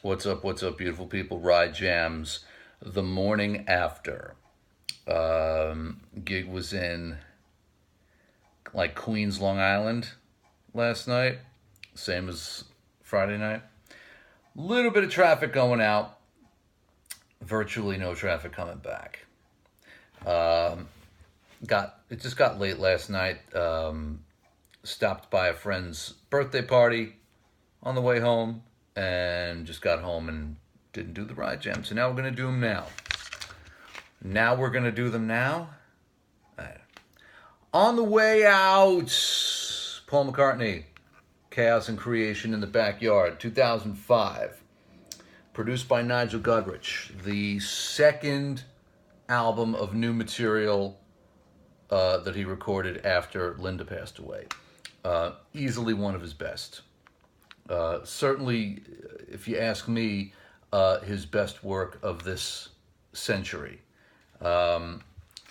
What's up, beautiful people? Ride Jams the morning after. Gig was in like Queens, Long Island last night, same as Friday night. Little bit of traffic going out, virtually no traffic coming back. Um, it just got late last night. Stopped by a friend's birthday party on the way home, and just got home and didn't do the ride jam. So now we're gonna do them now. Now we're gonna do them now. All right. On the way out, Paul McCartney, Chaos and Creation in the Backyard, 2005. Produced by Nigel Godrich. The second album of new material that he recorded after Linda passed away. Easily one of his best. Certainly, if you ask me, his best work of this century.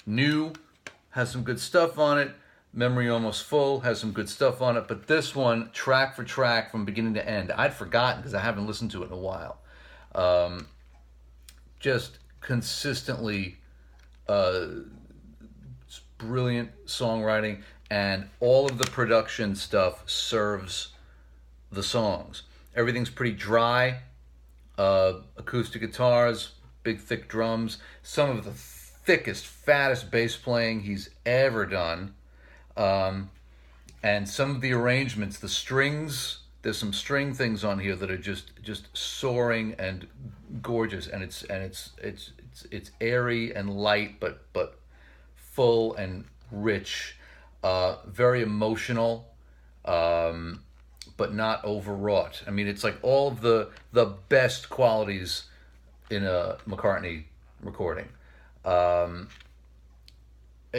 New has some good stuff on it. Memory Almost Full has some good stuff on it. But this one, track for track, from beginning to end, I'd forgotten because I haven't listened to it in a while. Just consistently brilliant songwriting, and all of the production stuff serves the songs. Everything's pretty dry. Acoustic guitars, big thick drums, some of the thickest, fattest bass playing he's ever done. And some of the arrangements, the strings, there's some string things on here that are just soaring and gorgeous, and it's airy and light, but full and rich, very emotional, but not overwrought. I mean, it's like all of the best qualities in a McCartney recording. A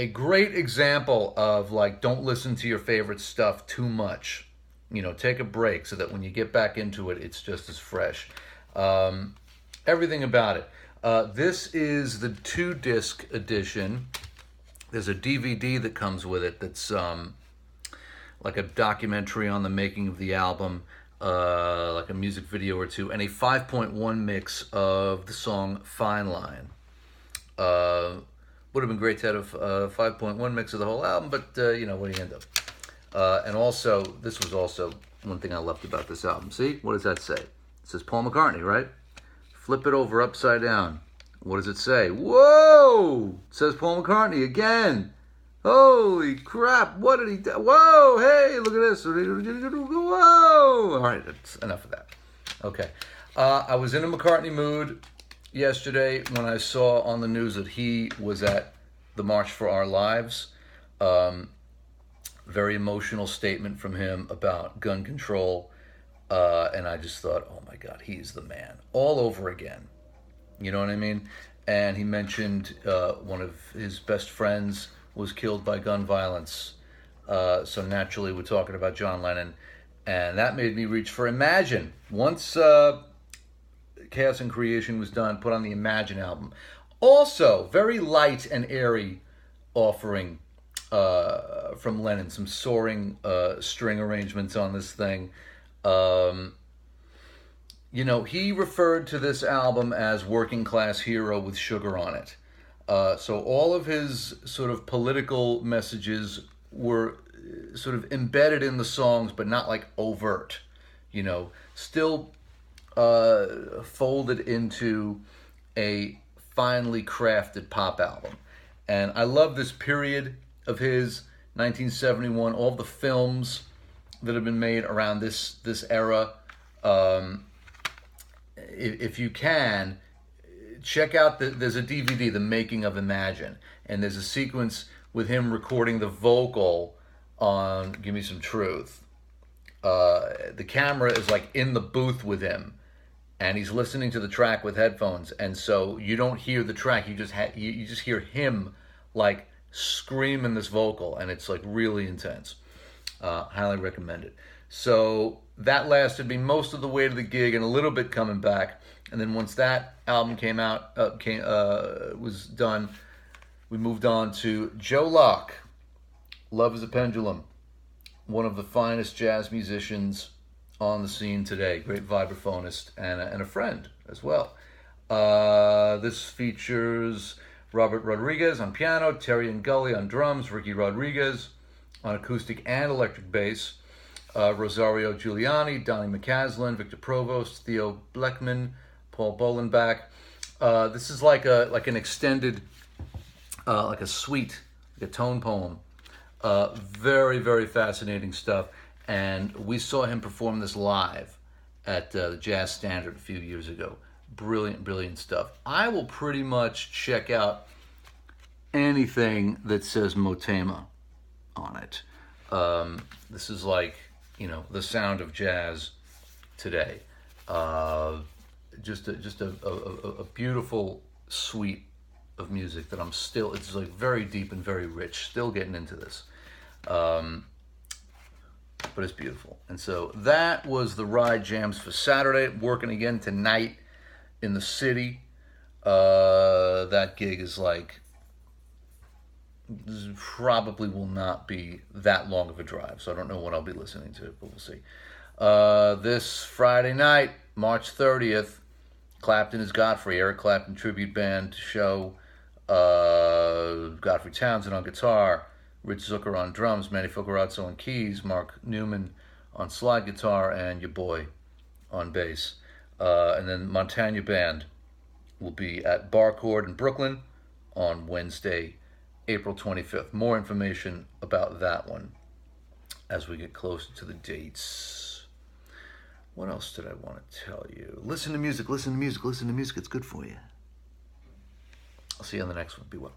great example of, like, don't listen to your favorite stuff too much. You know, take a break so that when you get back into it, it's just as fresh. Everything about it. This is the 2-disc edition. There's a DVD that comes with it that's like a documentary on the making of the album, like a music video or two, and a 5.1 mix of the song Fine Line. Would have been great to have a 5.1 mix of the whole album, but you know, what do you end up? And also, this was also one thing I loved about this album. See, what does that say? It says Paul McCartney, right? Flip it over upside down. What does it say? Whoa! It says Paul McCartney again. Holy crap, what did he do? Whoa, hey, look at this. Whoa! All right, that's enough of that. Okay. I was in a McCartney mood yesterday when I saw on the news that he was at the March for Our Lives. Very emotional statement from him about gun control. And I just thought, oh my God, he's the man. All over again. You know what I mean? And he mentioned one of his best friends was killed by gun violence. So naturally, we're talking about John Lennon. And that made me reach for Imagine. Once Chaos and Creation was done, put on the Imagine album. Also, very light and airy offering from Lennon. Some soaring string arrangements on this thing. You know, he referred to this album as Working Class Hero with Sugar on it. So all of his sort of political messages were sort of embedded in the songs, but not like overt, you know, still folded into a finely crafted pop album. And I love this period of his, 1971, all the films that have been made around this era. If you can, check out there's a DVD, The Making of Imagine, and there's a sequence with him recording the vocal on Give Me Some Truth. The camera is like in the booth with him, and he's listening to the track with headphones, and so you don't hear the track, you just hear him like screaming this vocal, and it's like really intense. Highly recommend it. So that lasted me most of the way to the gig and a little bit coming back. And then once that album was done, we moved on to Joe Locke, Love is a Pendulum, one of the finest jazz musicians on the scene today. Great vibraphonist and a friend as well. This features Robert Rodriguez on piano, Terry and Gully on drums, Ricky Rodriguez on acoustic and electric bass, Rosario Giuliani, Donnie McCaslin, Victor Provost, Theo Bleckman, Paul Bolenbach. This is like an extended, like a suite, like a tone poem. Very, very fascinating stuff. And we saw him perform this live at the Jazz Standard a few years ago. Brilliant, brilliant stuff. I will pretty much check out anything that says Motema on it. This is like, the sound of jazz today. Just a beautiful suite of music that it's like very deep and very rich. Still getting into this. But it's beautiful. And so that was the Ride Jams for Saturday. Working again tonight in the city. That gig is probably will not be that long of a drive, so I don't know what I'll be listening to, but we'll see. This Friday night, March 30th, Clapton is Godfrey, Eric Clapton Tribute Band show. Godfrey Townsend on guitar, Rich Zucker on drums, Manny Filcarazzo on keys, Mark Newman on slide guitar, and your boy on bass. And then Montana Band will be at Barcord in Brooklyn on Wednesday, April 25th. More information about that one as we get closer to the dates. What else did I want to tell you? Listen to music, listen to music, listen to music. It's good for you. I'll see you on the next one. Be well.